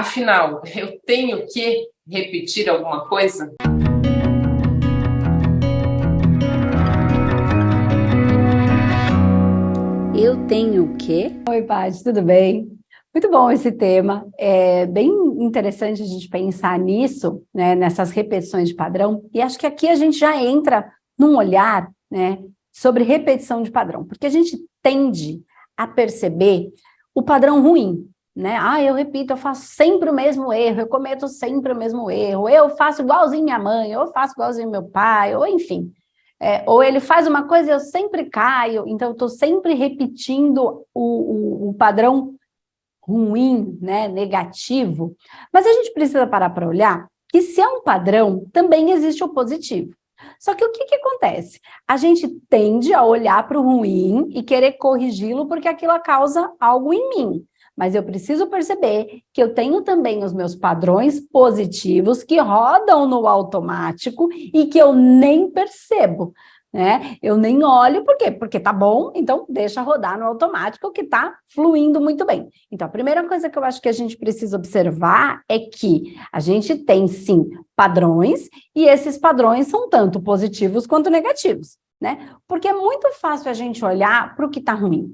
Afinal, eu tenho que repetir alguma coisa? Eu tenho o quê? Oi, Paty, tudo bem? Muito bom esse tema. É bem interessante a gente pensar nisso, né, nessas repetições de padrão. E acho que aqui a gente já entra num olhar, né, sobre repetição de padrão, porque a gente tende a perceber o padrão ruim, né? Ah, eu repito, eu faço sempre o mesmo erro, eu cometo sempre o mesmo erro, eu faço igualzinho minha mãe, eu faço igualzinho meu pai, ou enfim. Ou ele faz uma coisa e eu sempre caio, então eu estou sempre repetindo o padrão ruim, né, negativo. Mas a gente precisa parar para olhar que se é um padrão, também existe o positivo. Só que o que acontece? A gente tende a olhar para o ruim e querer corrigi-lo porque aquilo causa algo em mim. Mas eu preciso perceber que eu tenho também os meus padrões positivos que rodam no automático e que eu nem percebo, né? Eu nem olho, por quê? Porque tá bom, então deixa rodar no automático que tá fluindo muito bem. Então, a primeira coisa que eu acho que a gente precisa observar é que a gente tem, sim, padrões, e esses padrões são tanto positivos quanto negativos, né? Porque é muito fácil a gente olhar para o que tá ruim.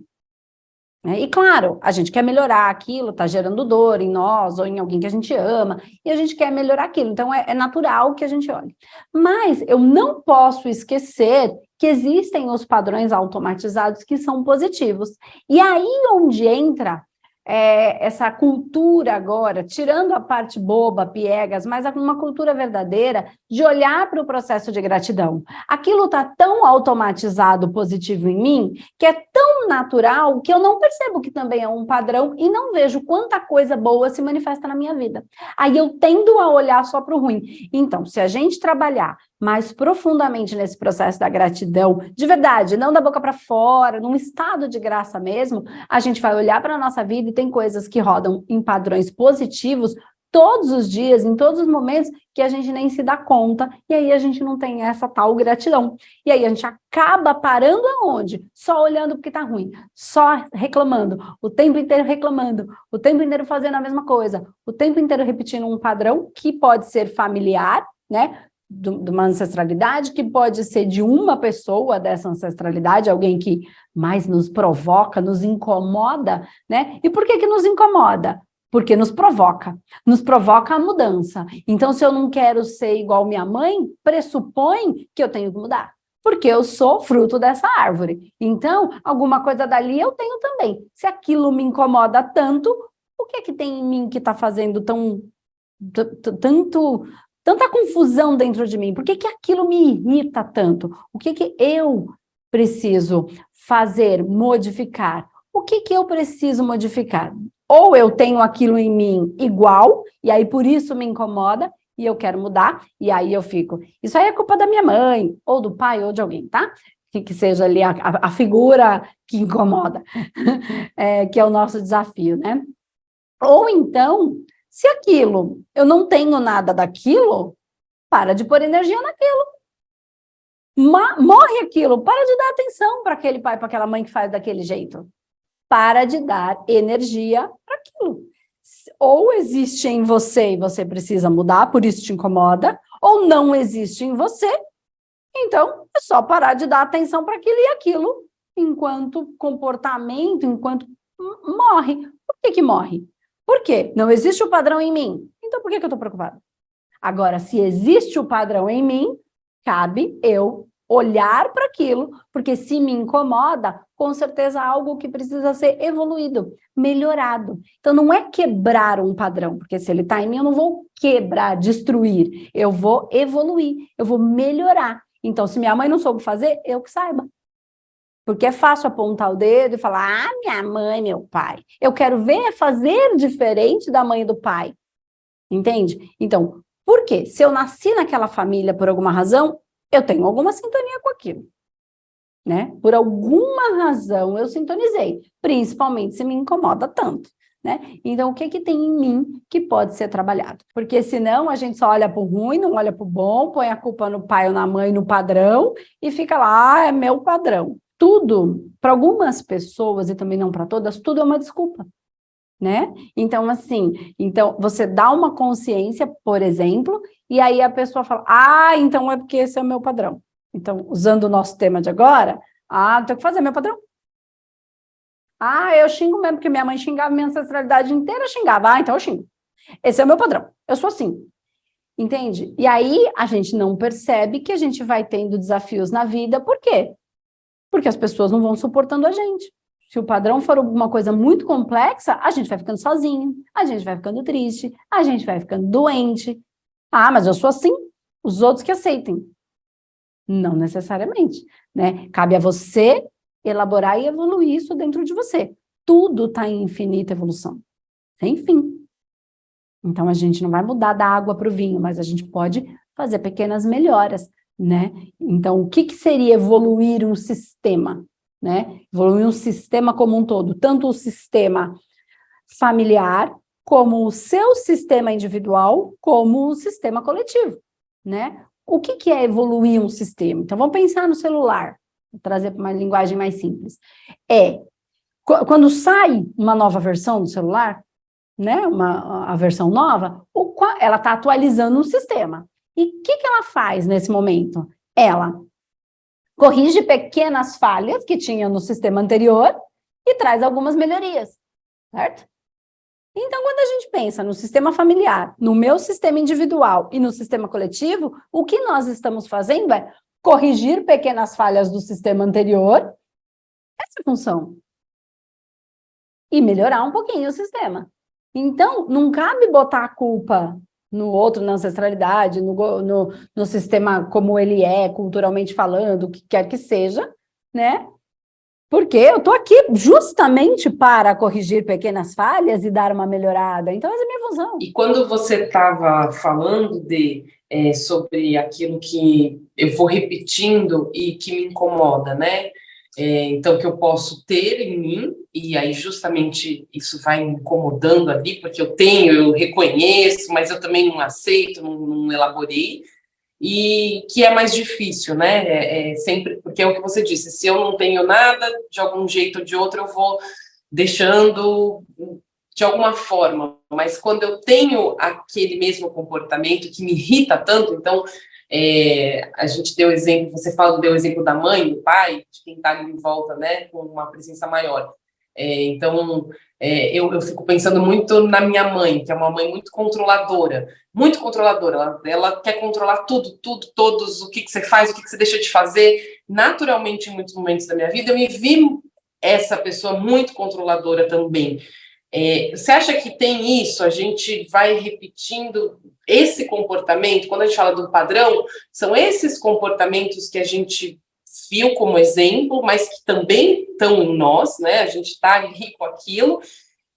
E claro, a gente quer melhorar aquilo, está gerando dor em nós ou em alguém que a gente ama, e a gente quer melhorar aquilo, então é natural que a gente olhe. Mas eu não posso esquecer que existem os padrões automatizados que são positivos. E aí onde entra essa cultura agora, tirando a parte boba, piegas, mas uma cultura verdadeira de olhar para o processo de gratidão. Aquilo está tão automatizado, positivo em mim, que é tão natural que eu não percebo que também é um padrão e não vejo quanta coisa boa se manifesta na minha vida. Aí eu tendo a olhar só para o ruim. Então, se a gente trabalhar mais profundamente nesse processo da gratidão, de verdade, não da boca para fora, num estado de graça mesmo, a gente vai olhar para a nossa vida e tem coisas que rodam em padrões positivos todos os dias, em todos os momentos, que a gente nem se dá conta, e aí a gente não tem essa tal gratidão. E aí a gente acaba parando aonde? Só olhando porque tá ruim, só reclamando, o tempo inteiro reclamando, o tempo inteiro fazendo a mesma coisa, o tempo inteiro repetindo um padrão que pode ser familiar, né? De uma ancestralidade, que pode ser de uma pessoa dessa ancestralidade, alguém que mais nos provoca, nos incomoda, né? E por que nos incomoda? Porque nos provoca a mudança. Então, se eu não quero ser igual minha mãe, pressupõe que eu tenho que mudar, porque eu sou fruto dessa árvore. Então, alguma coisa dali eu tenho também. Se aquilo me incomoda tanto, o que tem em mim que está fazendo tanta confusão dentro de mim? Por que aquilo me irrita tanto? O que eu preciso fazer, modificar? O que eu preciso modificar? Ou eu tenho aquilo em mim igual, e aí por isso me incomoda, e eu quero mudar, e aí eu fico. Isso aí é culpa da minha mãe, ou do pai, ou de alguém, tá? Que seja ali a figura que incomoda, que é o nosso desafio, né? Ou então, se aquilo, eu não tenho nada daquilo, para de pôr energia naquilo. Morre aquilo, para de dar atenção para aquele pai, para aquela mãe que faz daquele jeito. Para de dar energia para aquilo. Ou existe em você e você precisa mudar, por isso te incomoda, ou não existe em você, então é só parar de dar atenção para aquilo e aquilo, enquanto comportamento, enquanto morre. Por que morre? Por quê? Não existe o padrão em mim. Então por que eu estou preocupada? Agora, se existe o padrão em mim, cabe eu olhar para aquilo, porque se me incomoda, com certeza há algo que precisa ser evoluído, melhorado. Então, não é quebrar um padrão, porque se ele está em mim, eu não vou quebrar, destruir, eu vou evoluir, eu vou melhorar. Então, se minha mãe não soube fazer, eu que saiba. Porque é fácil apontar o dedo e falar, ah, minha mãe, meu pai. Eu quero ver fazer diferente da mãe e do pai. Entende? Então, por quê? Se eu nasci naquela família por alguma razão, eu tenho alguma sintonia com aquilo, né? Por alguma razão eu sintonizei, principalmente se me incomoda tanto, né? Então, o que tem em mim que pode ser trabalhado? Porque senão a gente só olha para o ruim, não olha para o bom, põe a culpa no pai ou na mãe, no padrão, e fica lá, ah, é meu padrão. Tudo, para algumas pessoas, e também não para todas, tudo é uma desculpa. né? Então, assim, então você dá uma consciência, por exemplo, e aí a pessoa fala, então é porque esse é o meu padrão. Então, usando o nosso tema de agora, tenho que fazer meu padrão. Eu xingo mesmo, porque minha mãe xingava, minha ancestralidade inteira xingava. Então eu xingo. Esse é o meu padrão. Eu sou assim. Entende? E aí a gente não percebe que a gente vai tendo desafios na vida. Por quê? Porque as pessoas não vão suportando a gente. Se o padrão for alguma coisa muito complexa, a gente vai ficando sozinho, a gente vai ficando triste, a gente vai ficando doente. Mas eu sou assim. Os outros que aceitem. Não necessariamente, né? Cabe a você elaborar e evoluir isso dentro de você. Tudo está em infinita evolução. Sem fim. Então, a gente não vai mudar da água para o vinho, mas a gente pode fazer pequenas melhoras, né? Então, o que seria evoluir um sistema, né? Evoluir um sistema como um todo, tanto o sistema familiar, como o seu sistema individual, como o sistema coletivo, né? O que é evoluir um sistema? Então, vamos pensar no celular, vou trazer para uma linguagem mais simples. Quando sai uma nova versão do celular, né, a versão nova, ela está atualizando um sistema. E o que ela faz nesse momento? Ela corrige pequenas falhas que tinha no sistema anterior e traz algumas melhorias, certo? Então, quando a gente pensa no sistema familiar, no meu sistema individual e no sistema coletivo, o que nós estamos fazendo é corrigir pequenas falhas do sistema anterior, essa é a função, e melhorar um pouquinho o sistema. Então, não cabe botar a culpa no outro, na ancestralidade, no sistema como ele é, culturalmente falando, o que quer que seja, né? Porque eu estou aqui justamente para corrigir pequenas falhas e dar uma melhorada. Então, essa é a minha função. E quando você estava falando sobre aquilo que eu vou repetindo e que me incomoda, né? Então, que eu posso ter em mim, e aí justamente isso vai me incomodando ali, porque eu reconheço, mas eu também não aceito, não elaborei, e que é mais difícil, né? Sempre, porque é o que você disse, se eu não tenho nada, de algum jeito ou de outro, eu vou deixando de alguma forma, mas quando eu tenho aquele mesmo comportamento que me irrita tanto, então a gente deu exemplo, deu exemplo da mãe, do pai, de quem está ali em volta, né, com uma presença maior. Então, eu fico pensando muito na minha mãe, que é uma mãe muito controladora. Ela quer controlar tudo, todos, o que você faz, o que você deixa de fazer. Naturalmente, em muitos momentos da minha vida, eu me vi essa pessoa muito controladora também. Você acha que tem isso? A gente vai repetindo esse comportamento, quando a gente fala do padrão, são esses comportamentos que a gente viu como exemplo, mas que também estão em nós, né? A gente está ali com aquilo,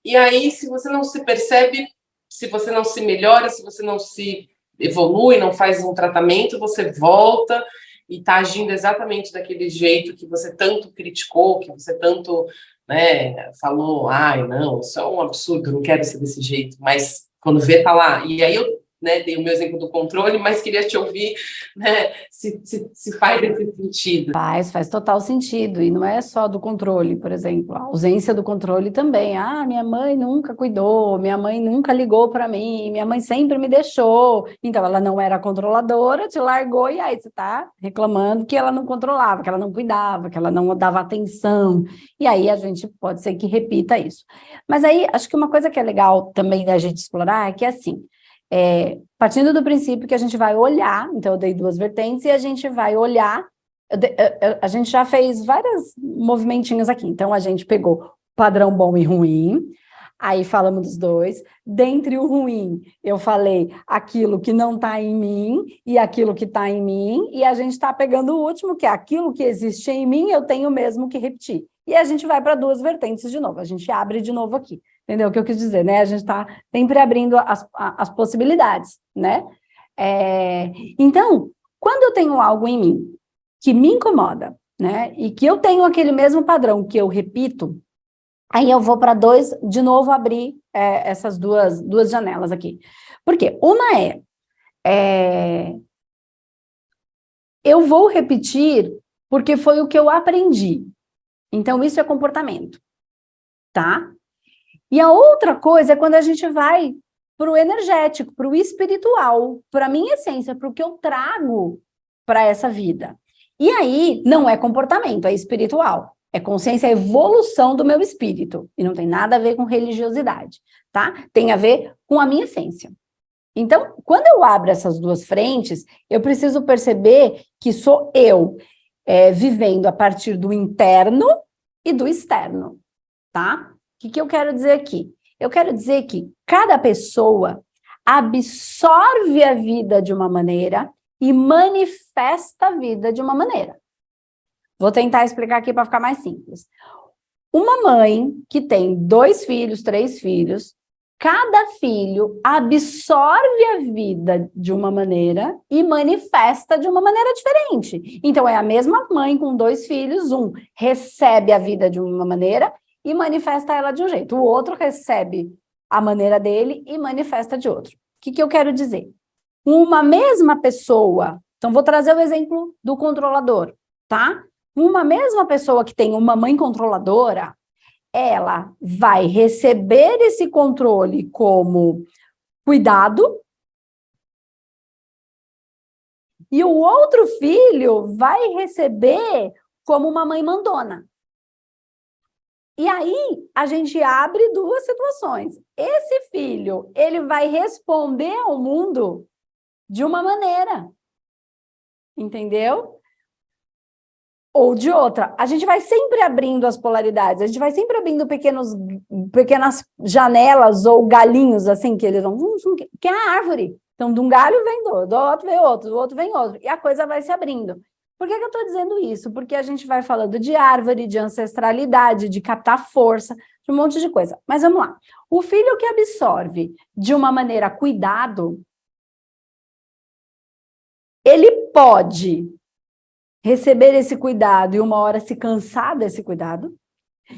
e aí, se você não se percebe, se você não se melhora, se você não se evolui, não faz um tratamento, você volta e está agindo exatamente daquele jeito que você tanto criticou, que você tanto, né, falou, não, isso é um absurdo, não quero ser desse jeito, mas quando vê, tá lá. E aí eu, né, dei o meu exemplo do controle, mas queria te ouvir, né, se faz esse sentido. Faz total sentido, e não é só do controle, por exemplo, a ausência do controle também. Minha mãe nunca cuidou, minha mãe nunca ligou para mim, minha mãe sempre me deixou. Então, ela não era controladora, te largou, e aí você está reclamando que ela não controlava, que ela não cuidava, que ela não dava atenção. E aí a gente pode ser que repita isso. Mas aí, acho que uma coisa que é legal também da gente explorar é que, assim, partindo do princípio que a gente vai olhar, então eu dei duas vertentes, e a gente vai olhar, a gente já fez vários movimentinhos aqui, então a gente pegou padrão bom e ruim, aí falamos dos dois, dentre o ruim, eu falei aquilo que não está em mim, e aquilo que está em mim, e a gente está pegando o último, que é aquilo que existe em mim, eu tenho mesmo que repetir. E a gente vai para duas vertentes de novo, a gente abre de novo aqui. Entendeu o que eu quis dizer, né? A gente está sempre abrindo as possibilidades, né? Então, quando eu tenho algo em mim que me incomoda, né? E que eu tenho aquele mesmo padrão que eu repito, aí eu vou para de novo abrir essas duas janelas aqui. Por quê? Uma eu vou repetir porque foi o que eu aprendi. Então, isso é comportamento, tá? E a outra coisa é quando a gente vai para o energético, para o espiritual, para a minha essência, para o que eu trago para essa vida. E aí, não é comportamento, é espiritual. É consciência, é evolução do meu espírito. E não tem nada a ver com religiosidade, tá? Tem a ver com a minha essência. Então, quando eu abro essas duas frentes, eu preciso perceber que sou eu vivendo a partir do interno e do externo, tá? O que eu quero dizer aqui? Eu quero dizer que cada pessoa absorve a vida de uma maneira e manifesta a vida de uma maneira. Vou tentar explicar aqui para ficar mais simples. Uma mãe que tem 2 filhos, 3 filhos, cada filho absorve a vida de uma maneira e manifesta de uma maneira diferente. Então, é a mesma mãe com 2 filhos, um recebe a vida de uma maneira e manifesta ela de um jeito. O outro recebe a maneira dele e manifesta de outro. O que eu quero dizer? Uma mesma pessoa, então vou trazer o exemplo do controlador, tá? Uma mesma pessoa que tem uma mãe controladora, ela vai receber esse controle como cuidado, e o outro filho vai receber como uma mãe mandona. E aí, a gente abre 2 situações. Esse filho, ele vai responder ao mundo de uma maneira, entendeu? Ou de outra. A gente vai sempre abrindo as polaridades, a gente vai sempre abrindo pequenas janelas ou galinhos, assim, que eles vão... Que é a árvore. Então, de um galho vem do outro vem outro, do outro vem outro. E a coisa vai se abrindo. Por que eu estou dizendo isso? Porque a gente vai falando de árvore, de ancestralidade, de captar força, de um monte de coisa. Mas vamos lá. O filho que absorve de uma maneira cuidado, ele pode receber esse cuidado e uma hora se cansar desse cuidado.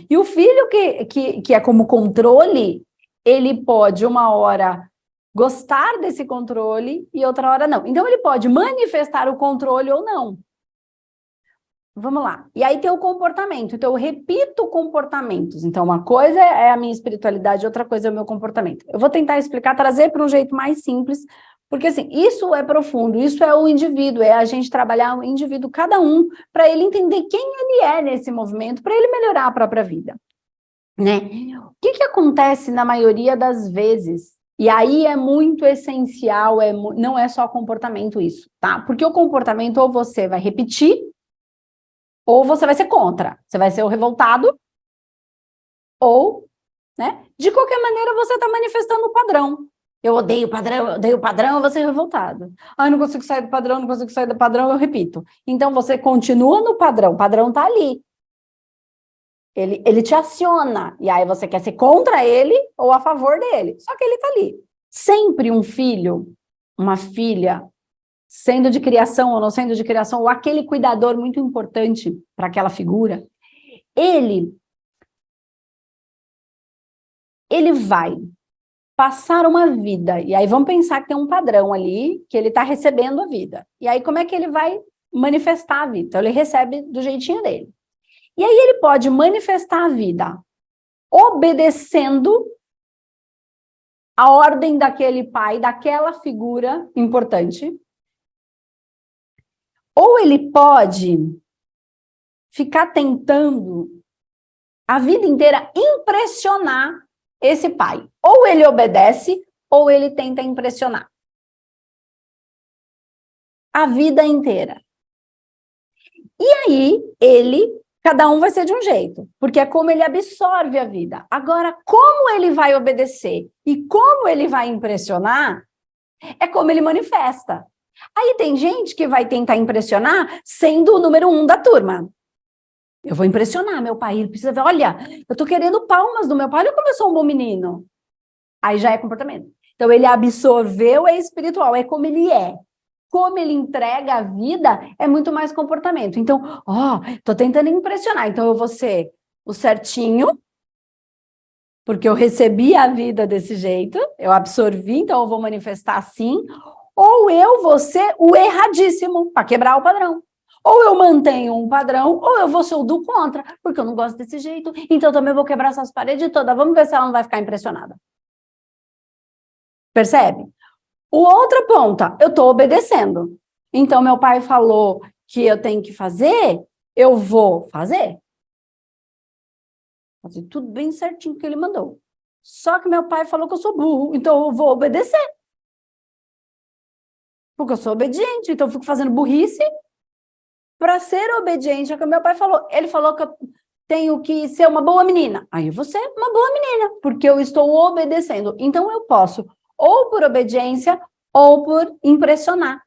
E o filho que é como controle, ele pode uma hora gostar desse controle e outra hora não. Então, ele pode manifestar o controle ou não. Vamos lá. E aí tem o comportamento. Então, eu repito comportamentos. Então, uma coisa é a minha espiritualidade, outra coisa é o meu comportamento. Eu vou tentar explicar, trazer para um jeito mais simples, porque, assim, isso é profundo, isso é o indivíduo, é a gente trabalhar o indivíduo, cada um, para ele entender quem ele é nesse movimento, para ele melhorar a própria vida, né? O que acontece na maioria das vezes? E aí é muito essencial, não é só comportamento isso, tá? Porque o comportamento ou você vai repetir, ou você vai ser contra. Você vai ser o revoltado, ou, né? De qualquer maneira, você está manifestando o padrão. Eu odeio o padrão, eu vou ser revoltado. Ah, eu não consigo sair do padrão, não consigo sair do padrão, eu repito. Então, você continua no padrão, o padrão está ali. Ele te aciona, e aí você quer ser contra ele ou a favor dele. Só que ele está ali. Sempre um filho, uma filha, sendo de criação ou não sendo de criação, ou aquele cuidador muito importante para aquela figura, ele vai passar uma vida, e aí vamos pensar que tem um padrão ali, que ele está recebendo a vida. E aí como é que ele vai manifestar a vida? Então ele recebe do jeitinho dele. E aí ele pode manifestar a vida obedecendo a ordem daquele pai, daquela figura importante, ou ele pode ficar tentando a vida inteira impressionar esse pai. Ou ele obedece, ou ele tenta impressionar. A vida inteira. E aí, cada um vai ser de um jeito, porque é como ele absorve a vida. Agora, como ele vai obedecer e como ele vai impressionar, é como ele manifesta. Aí tem gente que vai tentar impressionar sendo o número 1 da turma. Eu vou impressionar meu pai, ele precisa ver, olha, eu tô querendo palmas do meu pai, olha como eu sou um bom menino. Aí já é comportamento. Então ele absorveu, é espiritual, é como ele é. Como ele entrega a vida, é muito mais comportamento. Então, tô tentando impressionar, então eu vou ser o certinho, porque eu recebi a vida desse jeito, eu absorvi, então eu vou manifestar assim, ou eu vou ser o erradíssimo, para quebrar o padrão. Ou eu mantenho um padrão, ou eu vou ser o do contra, porque eu não gosto desse jeito, então eu também vou quebrar essas paredes todas. Vamos ver se ela não vai ficar impressionada. Percebe? O outra ponta, eu estou obedecendo. Então, meu pai falou que eu tenho que fazer, eu vou fazer. Fazer tudo bem certinho que ele mandou. Só que meu pai falou que eu sou burro, então eu vou obedecer. Porque eu sou obediente, então eu fico fazendo burrice para ser obediente ao que meu pai falou. Ele falou que eu tenho que ser uma boa menina. Aí eu vou ser uma boa menina, porque eu estou obedecendo. Então eu posso, ou por obediência, ou por impressionar.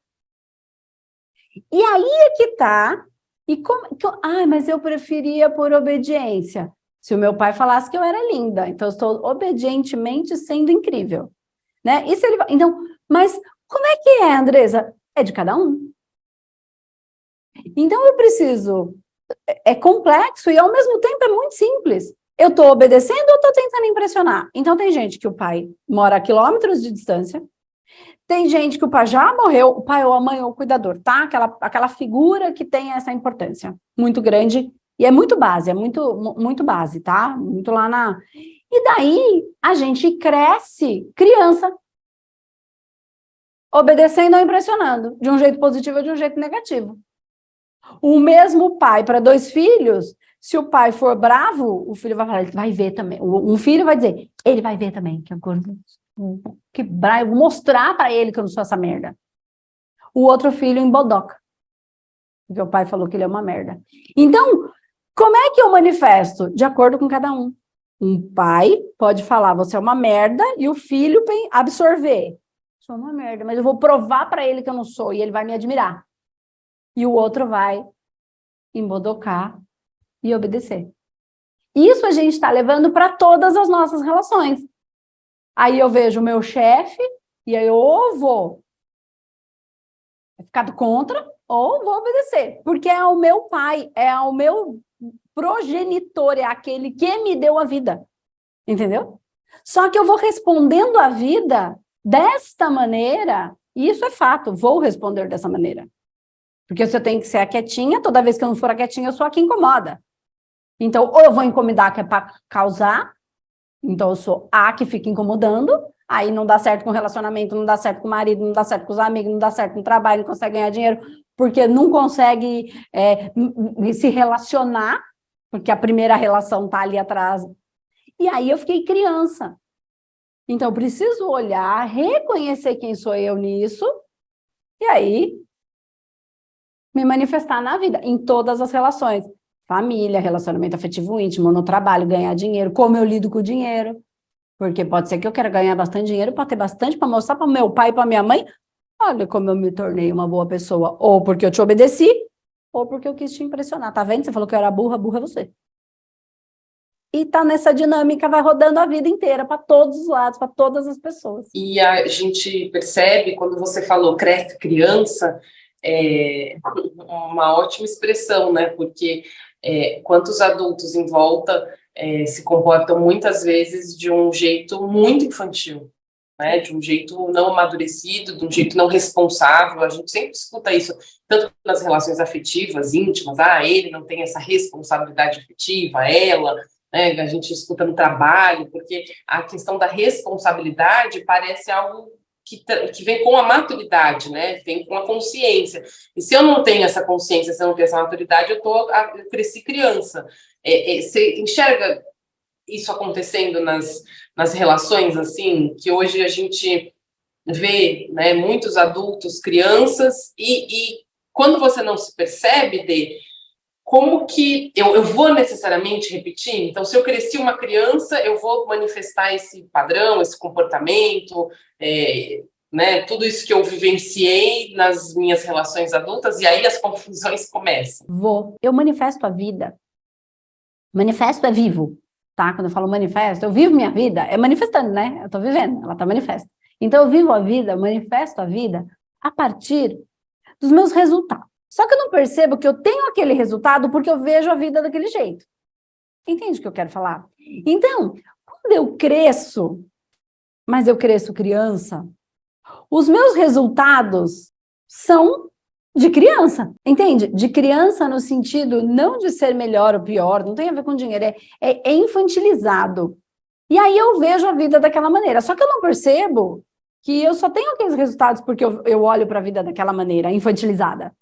E aí é que tá. Mas eu preferia por obediência. Se o meu pai falasse que eu era linda, então eu estou obedientemente sendo incrível, né? E se ele, então, mas como é que é, Andresa? É de cada um. Então eu preciso, é complexo e ao mesmo tempo é muito simples. Eu estou obedecendo ou estou tentando impressionar? Então tem gente que o pai mora a quilômetros de distância, tem gente que o pai já morreu, o pai ou a mãe ou o cuidador, tá? Aquela figura que tem essa importância muito grande e é muito base, muito base, tá? Muito lá na... E daí a gente cresce criança, obedecendo ou impressionando, de um jeito positivo ou de um jeito negativo. O mesmo pai para 2 filhos, se o pai for bravo, o filho vai falar, ele vai ver também. Um filho vai dizer, ele vai ver também, que bravo, eu vou mostrar para ele que eu não sou essa merda. O outro filho embodoca, porque o pai falou que ele é uma merda. Então, como é que eu manifesto? De acordo com cada um. Um pai pode falar, você é uma merda, e o filho absorver. Sou uma merda, mas eu vou provar para ele que eu não sou, e ele vai me admirar. E o outro vai embodocar e obedecer. Isso a gente está levando para todas as nossas relações. Aí eu vejo o meu chefe, e aí eu ou vou ficar do contra, ou vou obedecer. Porque é o meu pai, é o meu progenitor, é aquele que me deu a vida. Entendeu? Só que eu vou respondendo a vida desta maneira, e isso é fato, vou responder dessa maneira. Porque se eu tenho que ser a quietinha, toda vez que eu não for a quietinha, eu sou a que incomoda. Então, ou eu vou incomodar, que é para causar, então eu sou a que fica incomodando, aí não dá certo com o relacionamento, não dá certo com o marido, não dá certo com os amigos, não dá certo no trabalho, não consegue ganhar dinheiro, porque não consegue se relacionar, porque a primeira relação está ali atrás. E aí eu fiquei criança. Então, eu preciso olhar, reconhecer quem sou eu nisso, e aí me manifestar na vida, em todas as relações. Família, relacionamento afetivo íntimo, no trabalho, ganhar dinheiro, como eu lido com o dinheiro. Porque pode ser que eu quero ganhar bastante dinheiro para ter bastante, para mostrar para meu pai e para minha mãe, olha como eu me tornei uma boa pessoa. Ou porque eu te obedeci, ou porque eu quis te impressionar. Tá vendo? Você falou que eu era burra, burra é você. E tá nessa dinâmica, vai rodando a vida inteira, para todos os lados, para todas as pessoas. E a gente percebe, quando você falou cresce criança, uma ótima expressão, né? Porque quantos adultos em volta se comportam muitas vezes de um jeito muito infantil, né? De um jeito não amadurecido, de um jeito não responsável. A gente sempre escuta isso, tanto nas relações afetivas, íntimas, ele não tem essa responsabilidade afetiva, ela... A gente escuta no trabalho, porque a questão da responsabilidade parece algo que vem com a maturidade, né? Vem com a consciência. E se eu não tenho essa consciência, se eu não tenho essa maturidade, eu cresci criança. Você enxerga isso acontecendo nas relações, assim, que hoje a gente vê, né, muitos adultos, crianças, e quando você não se percebe como que eu vou necessariamente repetir? Então, se eu cresci uma criança, eu vou manifestar esse padrão, esse comportamento, né, tudo isso que eu vivenciei nas minhas relações adultas, e aí as confusões começam. Eu manifesto a vida. Manifesto é vivo, tá? Quando eu falo manifesto, eu vivo minha vida, é manifestando, né? Eu tô vivendo, ela tá manifesta. Então, eu vivo a vida, manifesto a vida a partir dos meus resultados. Só que eu não percebo que eu tenho aquele resultado porque eu vejo a vida daquele jeito. Entende o que eu quero falar? Então, quando eu cresço, mas eu cresço criança, os meus resultados são de criança, entende? De criança no sentido não de ser melhor ou pior, não tem a ver com dinheiro, é infantilizado. E aí eu vejo a vida daquela maneira. Só que eu não percebo que eu só tenho aqueles resultados porque eu olho para a vida daquela maneira, infantilizada.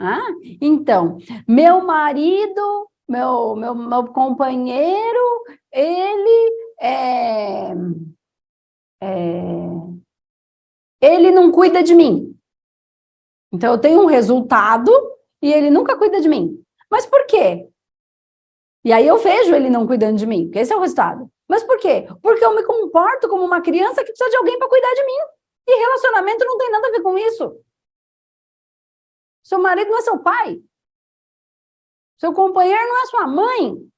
Então, meu marido, meu companheiro, ele não cuida de mim. Então, eu tenho um resultado e ele nunca cuida de mim. Mas por quê? E aí eu vejo ele não cuidando de mim, porque esse é o resultado. Mas por quê? Porque eu me comporto como uma criança que precisa de alguém para cuidar de mim. E relacionamento não tem nada a ver com isso. Seu marido não é seu pai. Seu companheiro não é sua mãe.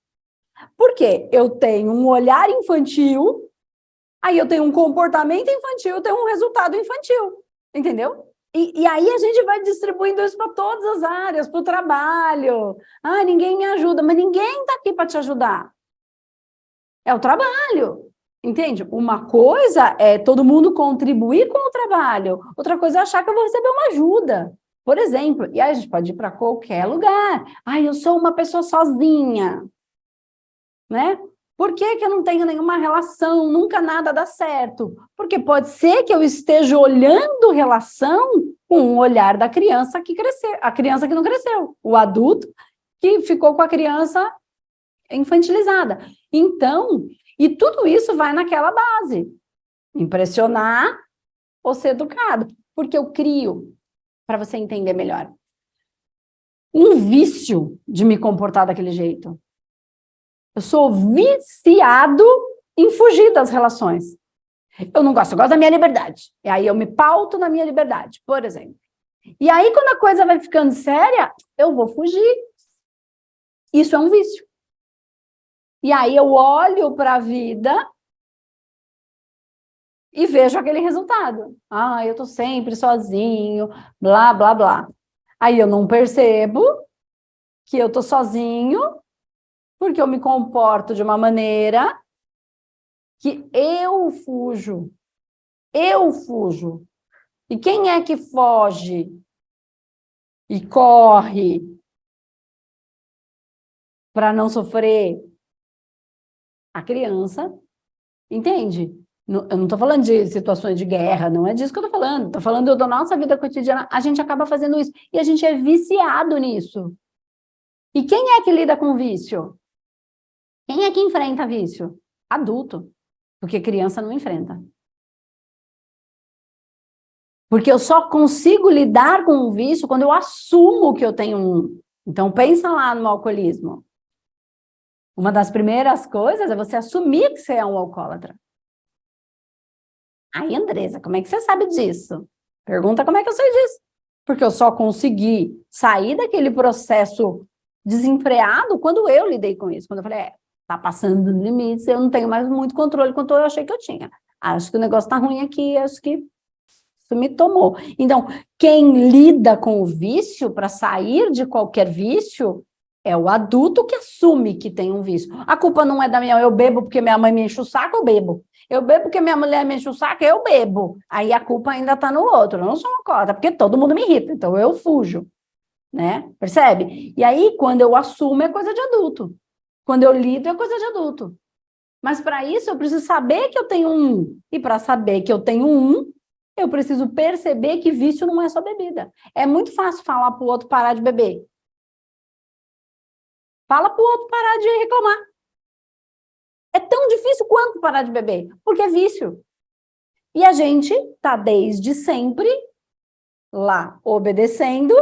Por quê? Eu tenho um olhar infantil, aí eu tenho um comportamento infantil, eu tenho um resultado infantil. Entendeu? E aí a gente vai distribuindo isso para todas as áreas, para o trabalho. Ninguém me ajuda, mas ninguém está aqui para te ajudar. É o trabalho, entende? Uma coisa é todo mundo contribuir com o trabalho, outra coisa é achar que eu vou receber uma ajuda. Por exemplo, e aí a gente pode ir para qualquer lugar. Eu sou uma pessoa sozinha, né? Por que eu não tenho nenhuma relação, nunca nada dá certo? Porque pode ser que eu esteja olhando relação com o olhar da criança que cresceu, a criança que não cresceu, o adulto que ficou com a criança infantilizada. Então, e tudo isso vai naquela base, impressionar ou ser educado, porque eu crio, para você entender melhor, um vício de me comportar daquele jeito. Eu sou viciado em fugir das relações. Eu não gosto, eu gosto da minha liberdade. E aí eu me pauto na minha liberdade, por exemplo. E aí, quando a coisa vai ficando séria, eu vou fugir. Isso é um vício. E aí eu olho para a vida e vejo aquele resultado. Eu tô sempre sozinho, blá, blá, blá. Aí eu não percebo que eu tô sozinho porque eu me comporto de uma maneira que eu fujo. Eu fujo. E quem é que foge e corre para não sofrer? A criança, entende? Eu não estou falando de situações de guerra, não é disso que eu estou falando. Estou falando da nossa vida cotidiana. A gente acaba fazendo isso. E a gente é viciado nisso. E quem é que lida com vício? Quem é que enfrenta vício? Adulto. Porque criança não enfrenta. Porque eu só consigo lidar com o vício quando eu assumo que eu tenho um. Então, pensa lá no alcoolismo. Uma das primeiras coisas é você assumir que você é um alcoólatra. Aí, Andresa, como é que você sabe disso? Pergunta como é que eu sei disso. Porque eu só consegui sair daquele processo desenfreado quando eu lidei com isso. Quando eu falei, tá passando dos limites, eu não tenho mais muito controle quanto eu achei que eu tinha. Acho que o negócio tá ruim aqui, acho que isso me tomou. Então, quem lida com o vício, para sair de qualquer vício, é o adulto que assume que tem um vício. A culpa não é da minha, eu bebo porque minha mãe me enche o saco, eu bebo. Eu bebo porque minha mulher me enche o saco, eu bebo. Aí a culpa ainda está no outro. Eu não sou uma cota, porque todo mundo me irrita, então eu fujo. Né? Percebe? E aí, quando eu assumo, é coisa de adulto. Quando eu lido, é coisa de adulto. Mas para isso, eu preciso saber que eu tenho um. E para saber que eu tenho um, eu preciso perceber que vício não é só bebida. É muito fácil falar para o outro parar de beber. Fala para o outro parar de reclamar. É tão difícil quanto parar de beber, porque é vício. E a gente está desde sempre lá obedecendo,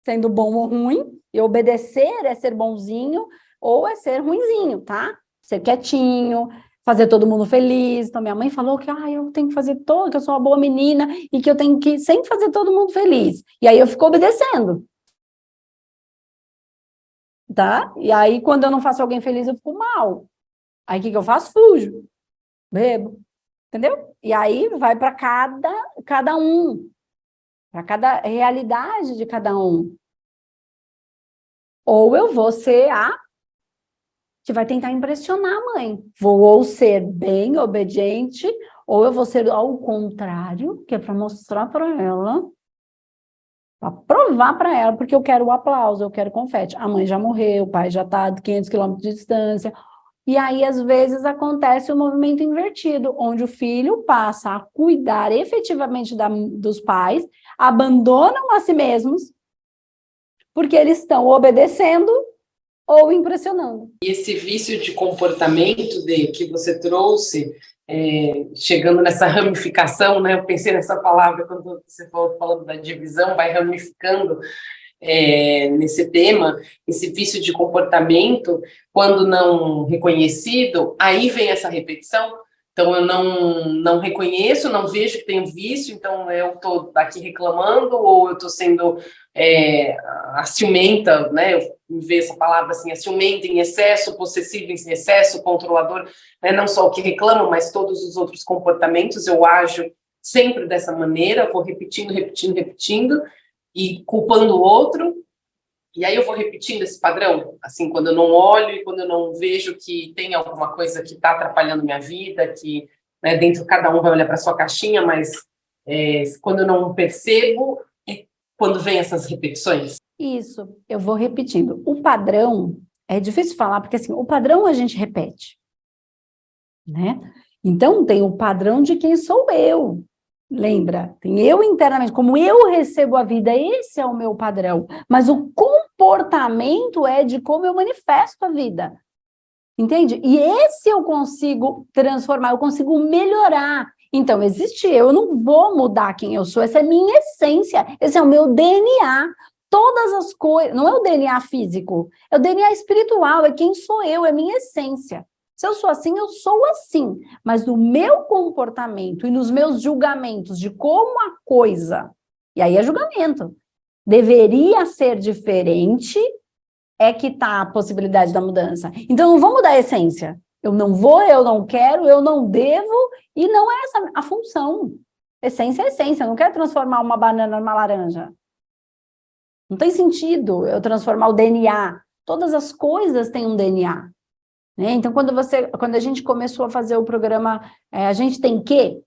sendo bom ou ruim, e obedecer é ser bonzinho ou é ser ruinzinho, tá? Ser quietinho, fazer todo mundo feliz. Então, minha mãe falou que eu tenho que fazer todo, que eu sou uma boa menina e que eu tenho que sempre fazer todo mundo feliz. E aí eu fico obedecendo. Tá? E aí, quando eu não faço alguém feliz, eu fico mal. Aí, o que eu faço? Fujo. Bebo. Entendeu? E aí, vai para cada um. Para cada realidade de cada um. Ou eu vou ser a que vai tentar impressionar a mãe. Vou ou ser bem obediente, ou eu vou ser ao contrário, que é para mostrar para ela Para provar para ela, porque eu quero o aplauso, eu quero confete. A mãe já morreu, o pai já está a 500 quilômetros de distância. E aí, às vezes, acontece o movimento invertido, onde o filho passa a cuidar efetivamente dos pais, abandonam a si mesmos, porque eles estão obedecendo ou impressionando. E esse vício de comportamento que você trouxe, chegando nessa ramificação, né? Eu pensei nessa palavra quando você falando da divisão, vai ramificando nesse tema, esse vício de comportamento, quando não reconhecido, aí vem essa repetição. Então, eu não reconheço, não vejo que tenho vício, então eu estou aqui reclamando, ou eu estou sendo a ciumenta, né? Eu me vejo essa palavra assim, a ciumenta em excesso, possessiva em excesso, controlador, né? Não só o que reclamo, mas todos os outros comportamentos, eu ajo sempre dessa maneira, vou repetindo, e culpando o outro, e aí eu vou repetindo esse padrão, assim, quando eu não olho e quando eu não vejo que tem alguma coisa que está atrapalhando minha vida, que, né, dentro cada um vai olhar para sua caixinha, mas quando eu não percebo, é quando vem essas repetições. Isso, eu vou repetindo. O padrão, é difícil falar, porque assim, o padrão a gente repete, né? Então, tem o padrão de quem sou eu. Lembra? Tem eu internamente, como eu recebo a vida, esse é o meu padrão. Mas o comportamento é de como eu manifesto a vida. Entende? E esse eu consigo transformar, eu consigo melhorar. Então, existe eu não vou mudar quem eu sou, essa é a minha essência, esse é o meu DNA. Todas as coisas, não é o DNA físico, é o DNA espiritual, é quem sou eu, é a minha essência. Se eu sou assim, eu sou assim. Mas no meu comportamento e nos meus julgamentos de como a coisa, e aí é julgamento, deveria ser diferente, é que está a possibilidade da mudança. Então, não vou mudar a essência. Eu não vou, eu não quero, eu não devo, e não é essa a função. Essência é essência, eu não quero transformar uma banana numa laranja. Não tem sentido eu transformar o DNA. Todas as coisas têm um DNA. Né? Então, quando a gente começou a fazer o programa A Gente Tem Que,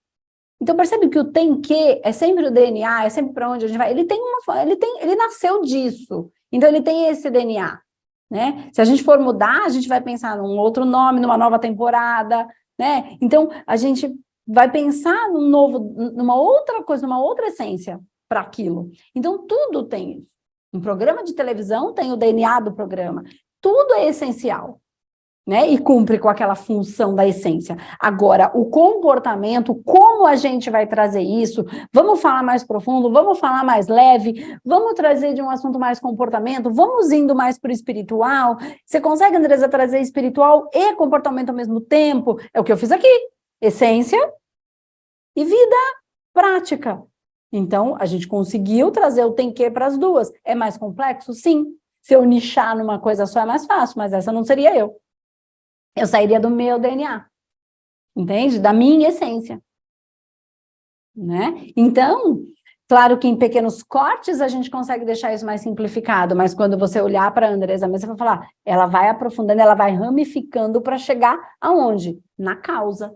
então percebe que o tem que é sempre o DNA, é sempre para onde a gente vai. Ele nasceu disso. Então, ele tem esse DNA, né? Se a gente for mudar, a gente vai pensar num outro nome, numa nova temporada, né? Então, a gente vai pensar numa outra coisa, numa outra essência para aquilo. Então, tudo tem isso. Um programa de televisão tem o DNA do programa. Tudo é essencial, né? E cumpre com aquela função da essência. Agora, o comportamento, como a gente vai trazer isso? Vamos falar mais profundo, vamos falar mais leve, vamos trazer de um assunto mais comportamento, vamos indo mais para o espiritual. Você consegue, Andresa, trazer espiritual e comportamento ao mesmo tempo? É o que eu fiz aqui. Essência e vida prática. Então, a gente conseguiu trazer o tem que para as duas. É mais complexo? Sim. Se eu nichar numa coisa só é mais fácil, mas essa não seria eu. Eu sairia do meu DNA, entende? Da minha essência, né? Então, claro que em pequenos cortes a gente consegue deixar isso mais simplificado, mas quando você olhar para a Andresa mesmo, você vai falar, ela vai aprofundando, ela vai ramificando para chegar aonde? Na causa.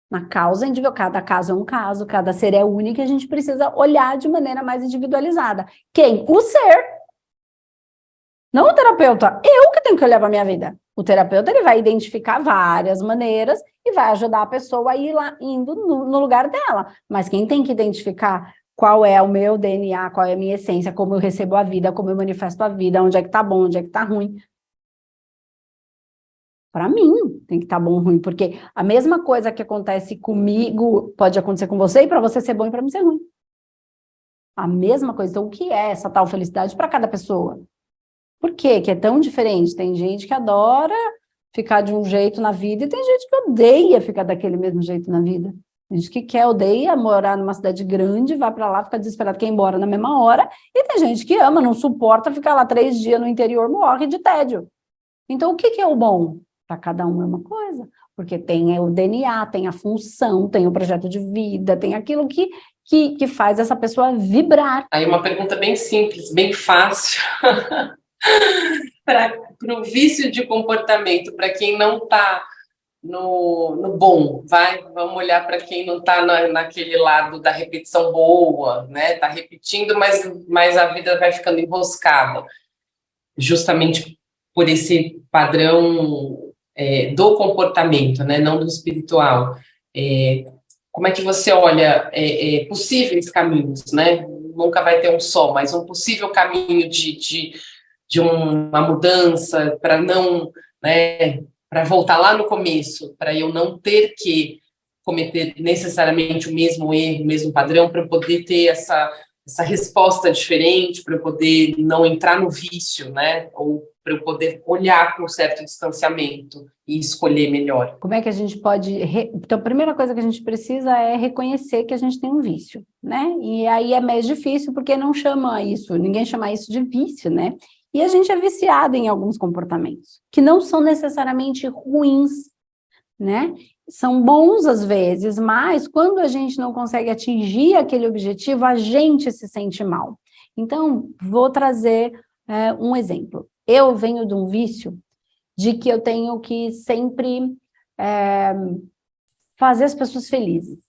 Na causa individual, cada caso é um caso, cada ser é único e a gente precisa olhar de maneira mais individualizada. Quem? O ser. Não o terapeuta, eu que tenho que olhar para a minha vida. O terapeuta ele vai identificar várias maneiras e vai ajudar a pessoa a ir lá, indo no lugar dela. Mas quem tem que identificar qual é o meu DNA, qual é a minha essência, como eu recebo a vida, como eu manifesto a vida, onde é que tá bom, onde é que tá ruim. Para mim, tem que estar bom ou ruim, porque a mesma coisa que acontece comigo pode acontecer com você e para você ser bom e para mim ser ruim. A mesma coisa. Então, o que é essa tal felicidade para cada pessoa? Por quê que é tão diferente? Tem gente que adora ficar de um jeito na vida e tem gente que odeia ficar daquele mesmo jeito na vida. Tem gente que odeia morar numa cidade grande, vai para lá, fica desesperado, quer ir embora na mesma hora, e tem gente que ama, não suporta ficar lá 3 dias no interior, morre de tédio. Então, o que é o bom? Para cada um é uma coisa, porque tem o DNA, tem a função, tem o projeto de vida, tem aquilo que faz essa pessoa vibrar. Aí uma pergunta bem simples, bem fácil. Para o vício de comportamento, para quem não está no bom, vamos olhar para quem não está naquele lado da repetição boa, né? Está repetindo, mas a vida vai ficando enroscada, justamente por esse padrão do comportamento, né? Não do espiritual. Como é que você olha possíveis caminhos, né? Nunca vai ter um só, mas um possível caminho de uma mudança para não, né? Para voltar lá no começo, para eu não ter que cometer necessariamente o mesmo erro, o mesmo padrão, para eu poder ter essa resposta diferente, para eu poder não entrar no vício, né? Ou para eu poder olhar com certo distanciamento e escolher melhor. Como é que a gente pode... Então, a primeira coisa que a gente precisa é reconhecer que a gente tem um vício, né? E aí é mais difícil porque não chama isso, ninguém chama isso de vício, né? E a gente é viciado em alguns comportamentos, que não são necessariamente ruins, né? São bons às vezes, mas quando a gente não consegue atingir aquele objetivo, a gente se sente mal. Então, vou trazer um exemplo. Eu venho de um vício de que eu tenho que sempre fazer as pessoas felizes.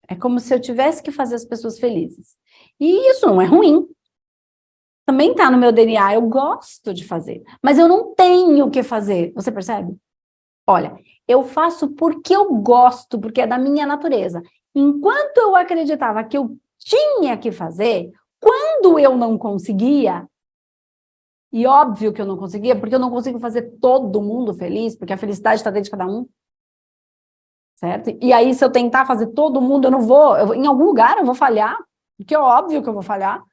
É como se eu tivesse que fazer as pessoas felizes. E isso não é ruim. Também está no meu DNA, eu gosto de fazer. Mas eu não tenho o que fazer, você percebe? Olha, eu faço porque eu gosto, porque é da minha natureza. Enquanto eu acreditava que eu tinha que fazer, quando eu não conseguia, e óbvio que eu não conseguia, porque eu não consigo fazer todo mundo feliz, porque a felicidade está dentro de cada um, certo? E aí, se eu tentar fazer todo mundo, em algum lugar eu vou falhar, porque é óbvio que eu vou falhar,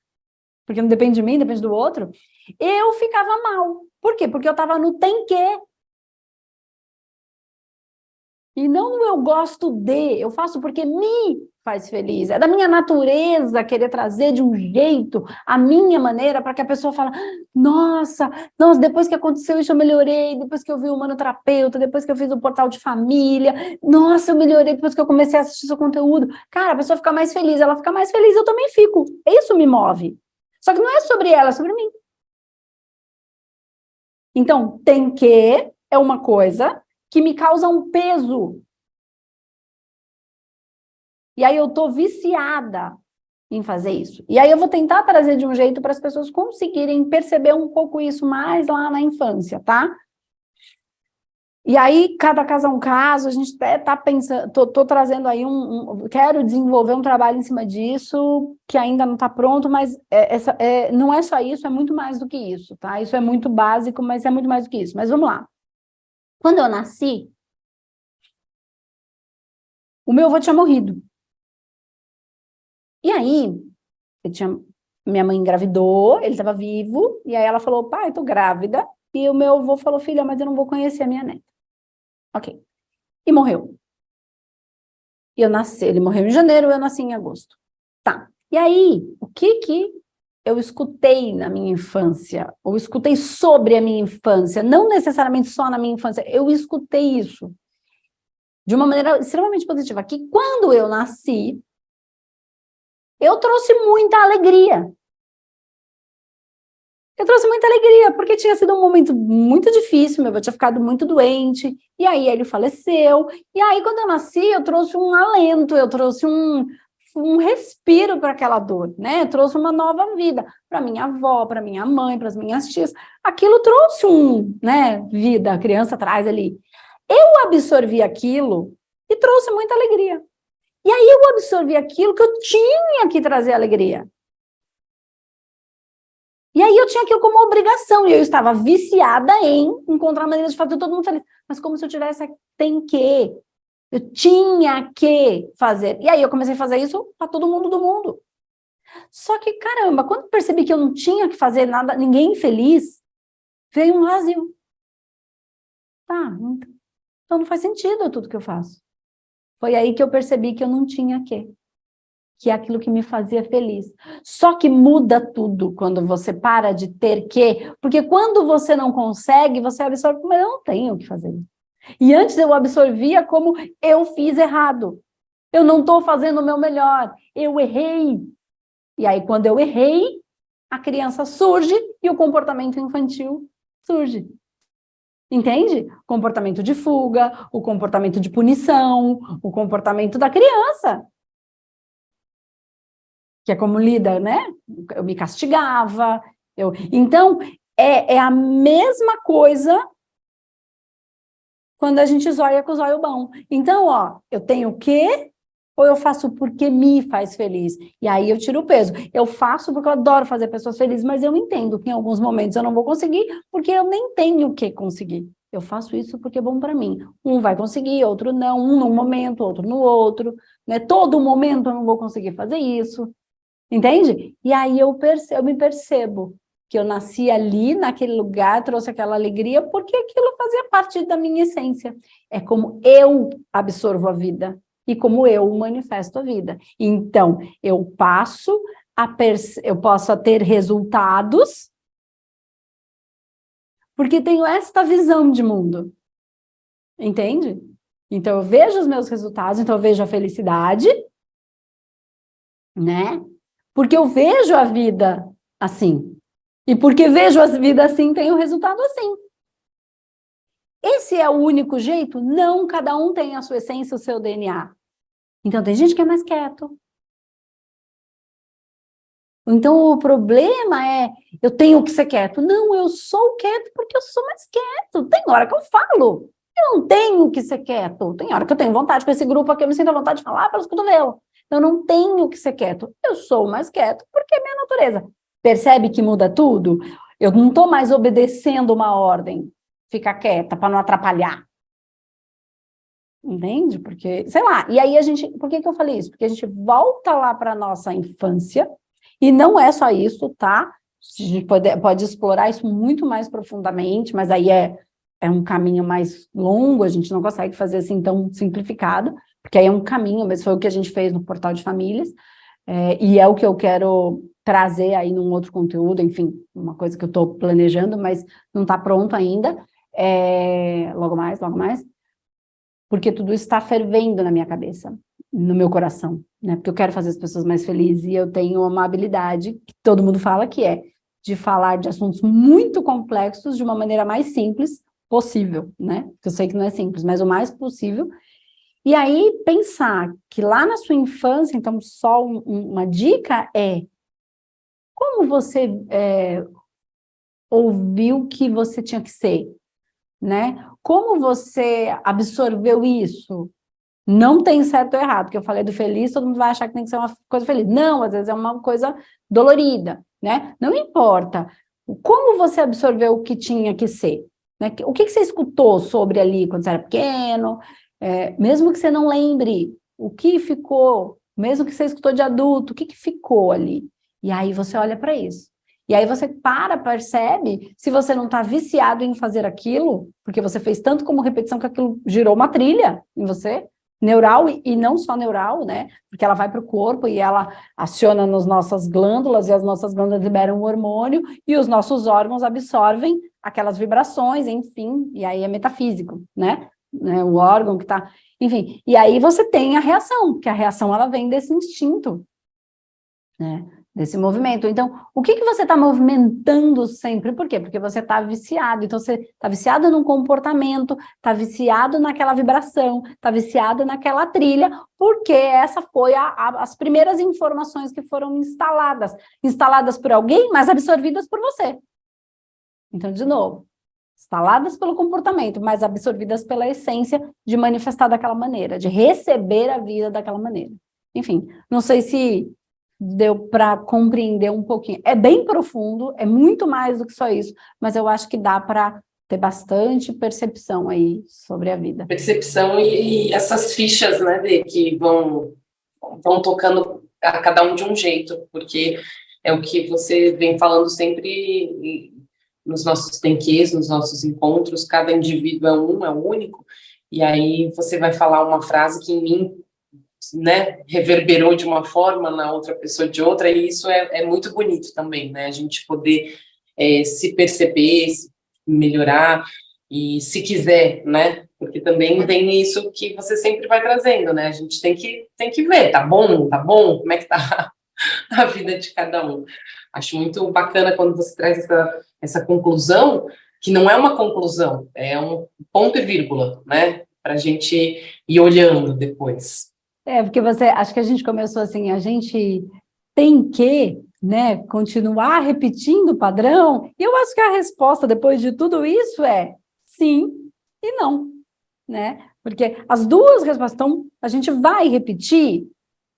porque não depende de mim, depende do outro. Eu ficava mal. Por quê? Porque eu estava no tem que. E não no eu gosto de, eu faço porque me faz feliz. É da minha natureza querer trazer de um jeito a minha maneira para que a pessoa fale, nossa, depois que aconteceu isso eu melhorei, depois que eu vi o humanoterapeuta, depois que eu fiz o portal de família, nossa, eu melhorei depois que eu comecei a assistir seu conteúdo. Cara, a pessoa fica mais feliz, ela fica mais feliz, eu também fico. Isso me move. Só que não é sobre ela, é sobre mim. Então, tem que é uma coisa que me causa um peso. E aí eu tô viciada em fazer isso. E aí eu vou tentar trazer de um jeito para as pessoas conseguirem perceber um pouco isso mais lá na infância, tá? E aí, cada caso é um caso, a gente até tá pensando, tô trazendo aí quero desenvolver um trabalho em cima disso, que ainda não tá pronto, mas não é só isso, é muito mais do que isso, tá? Isso é muito básico, mas é muito mais do que isso. Mas vamos lá. Quando eu nasci, o meu avô tinha morrido. E aí, minha mãe engravidou, ele estava vivo, e aí ela falou, pai, tô grávida, e o meu avô falou, filha, mas eu não vou conhecer a minha neta. Ok. E morreu. E ele morreu em janeiro, eu nasci em agosto. Tá. E aí, o que eu escutei na minha infância, ou escutei sobre a minha infância, não necessariamente só na minha infância, eu escutei isso de uma maneira extremamente positiva, que quando eu nasci, eu trouxe muita alegria. Eu trouxe muita alegria, porque tinha sido um momento muito difícil, meu avô tinha ficado muito doente, e aí ele faleceu, e aí quando eu nasci, eu trouxe um alento, eu trouxe um respiro para aquela dor, né? Eu trouxe uma nova vida para minha avó, para minha mãe, para as minhas tias. Aquilo trouxe vida, a criança traz ali. Eu absorvi aquilo e trouxe muita alegria. E aí eu absorvi aquilo que eu tinha que trazer alegria. E aí eu tinha aquilo como obrigação, e eu estava viciada em encontrar maneiras de fazer todo mundo feliz. Mas como se eu tivesse, eu tinha que fazer. E aí eu comecei a fazer isso para todo mundo do mundo. Só que, caramba, quando eu percebi que eu não tinha que fazer nada, ninguém feliz, veio um vazio. Tá, então não faz sentido tudo que eu faço. Foi aí que eu percebi que eu não tinha que é aquilo que me fazia feliz. Só que muda tudo quando você para de ter que, porque quando você não consegue, você absorve, mas eu não tenho o que fazer. E antes eu absorvia como eu fiz errado. Eu não estou fazendo o meu melhor. Eu errei. E aí, quando eu errei, a criança surge e o comportamento infantil surge. Entende? Comportamento de fuga, o comportamento de punição, o comportamento da criança. Que é como lida, né? Eu me castigava. Então, é a mesma coisa quando a gente zóia com o zóio bom. Então, ó, eu tenho o quê? Ou eu faço porque me faz feliz? E aí eu tiro o peso. Eu faço porque eu adoro fazer pessoas felizes, mas eu entendo que em alguns momentos eu não vou conseguir, porque eu nem tenho o que conseguir. Eu faço isso porque é bom para mim. Um vai conseguir, outro não. Um num momento, outro no outro. Né? Todo momento eu não vou conseguir fazer isso. Entende? E aí eu me percebo que eu nasci ali, naquele lugar, trouxe aquela alegria, porque aquilo fazia parte da minha essência. É como eu absorvo a vida e como eu manifesto a vida. Então, eu posso ter resultados porque tenho esta visão de mundo. Entende? Então, eu vejo os meus resultados, então eu vejo a felicidade, né? Porque eu vejo a vida assim. E porque vejo a vida assim, tenho o resultado assim. Esse é o único jeito? Não, cada um tem a sua essência, o seu DNA. Então, tem gente que é mais quieto. Então, o problema é, eu tenho que ser quieto. Não, eu sou quieto porque eu sou mais quieto. Tem hora que eu falo. Eu não tenho que ser quieto. Tem hora que eu tenho vontade com esse grupo aqui, eu me sinto à vontade de falar pelos cotovelos. Eu não tenho que ser quieto. Eu sou mais quieto porque é minha natureza. Percebe que muda tudo? Eu não estou mais obedecendo uma ordem. Fica quieta para não atrapalhar. Entende? Porque, sei lá, e aí por que eu falei isso? Porque a gente volta lá para a nossa infância, e não é só isso, tá? A gente pode explorar isso muito mais profundamente, mas aí é um caminho mais longo, a gente não consegue fazer assim tão simplificado, porque aí é um caminho, mas foi o que a gente fez no Portal de Famílias, e é o que eu quero trazer aí num outro conteúdo, enfim, uma coisa que eu estou planejando, mas não está pronto ainda, logo mais, porque tudo isso está fervendo na minha cabeça, no meu coração, né? Porque eu quero fazer as pessoas mais felizes e eu tenho uma habilidade que todo mundo fala que é de falar de assuntos muito complexos de uma maneira mais simples possível, né? Porque eu sei que não é simples, mas o mais possível. E aí pensar que lá na sua infância, então só uma dica é como você ouviu que você tinha que ser, né? Como você absorveu isso? Não tem certo ou errado, porque eu falei do feliz, todo mundo vai achar que tem que ser uma coisa feliz. Não, às vezes é uma coisa dolorida, né? Não importa. Como você absorveu o que tinha que ser? Né? O que você escutou sobre ali quando você era pequeno? Mesmo que você não lembre o que ficou, mesmo que você escutou de adulto, o que ficou ali? E aí você olha para isso. E aí você percebe se você não está viciado em fazer aquilo, porque você fez tanto como repetição que aquilo girou uma trilha em você, neural e não só neural, né? Porque ela vai para o corpo e ela aciona nas nossas glândulas e as nossas glândulas liberam um hormônio e os nossos órgãos absorvem aquelas vibrações, enfim, e aí é metafísico, né? O órgão que está... Enfim, e aí você tem a reação, porque a reação ela vem desse instinto, né? Desse movimento. Então, o que você está movimentando sempre? Por quê? Porque você está viciado. Então, você está viciado num comportamento, está viciado naquela vibração, está viciado naquela trilha, porque essa foi as primeiras informações que foram instaladas por alguém, mas absorvidas por você. Então, de novo, instaladas pelo comportamento, mas absorvidas pela essência de manifestar daquela maneira, de receber a vida daquela maneira. Enfim, não sei se deu para compreender um pouquinho. É bem profundo, é muito mais do que só isso, mas eu acho que dá para ter bastante percepção aí sobre a vida. Percepção e essas fichas, né, que vão tocando a cada um de um jeito, porque é o que você vem falando sempre nos nossos tenquês, nos nossos encontros, cada indivíduo é único, e aí você vai falar uma frase que em mim, né, reverberou de uma forma, na outra pessoa de outra, e isso é muito bonito também, né, a gente poder se perceber, se melhorar, e se quiser, né, porque também tem isso que você sempre vai trazendo, né, a gente tem que ver, tá bom, como é que tá a vida de cada um. Acho muito bacana quando você traz essa conclusão, que não é uma conclusão, é um ponto e vírgula, né? Para a gente ir olhando depois. Porque acho que a gente começou assim, a gente tem que, né, continuar repetindo o padrão, e eu acho que a resposta depois de tudo isso é sim e não, né? Porque as duas respostas, então, a gente vai repetir,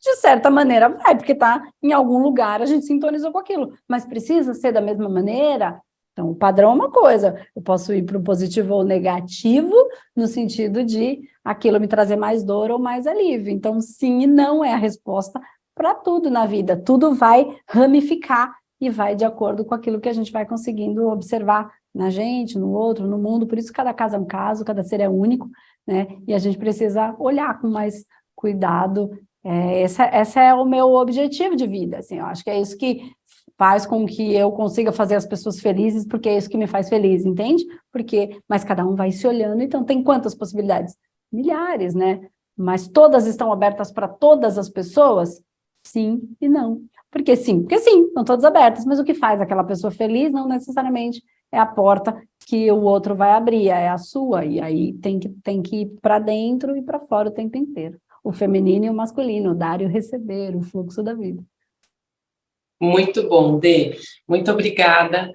de certa maneira vai, porque está em algum lugar, a gente sintonizou com aquilo, mas precisa ser da mesma maneira? Então, o padrão é uma coisa, eu posso ir para o positivo ou negativo, no sentido de aquilo me trazer mais dor ou mais alívio. Então, sim e não é a resposta para tudo na vida. Tudo vai ramificar e vai de acordo com aquilo que a gente vai conseguindo observar na gente, no outro, no mundo. Por isso, cada caso é um caso, cada ser é único, né? E a gente precisa olhar com mais cuidado. Esse é o meu objetivo de vida, assim, eu acho que é isso que faz com que eu consiga fazer as pessoas felizes, porque é isso que me faz feliz, entende? Mas cada um vai se olhando, então tem quantas possibilidades? Milhares, né? Mas todas estão abertas para todas as pessoas? Sim e não. Porque sim, estão todas abertas, mas o que faz aquela pessoa feliz não necessariamente é a porta que o outro vai abrir, é a sua, e aí tem que ir para dentro e para fora o tempo inteiro. O feminino e o masculino, o dar e o receber, o fluxo da vida. Muito bom, Dê. Muito obrigada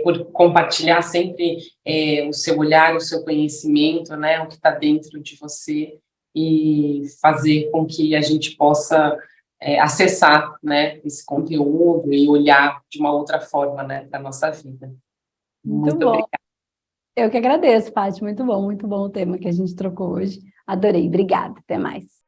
por compartilhar sempre o seu olhar, o seu conhecimento, né, o que está dentro de você e fazer com que a gente possa acessar, né, esse conteúdo e olhar de uma outra forma, né, para a nossa vida. Muito Muito bom. obrigada. Eu que agradeço, Paty. Muito bom o tema que a gente trocou hoje. Adorei. Obrigada. Até mais.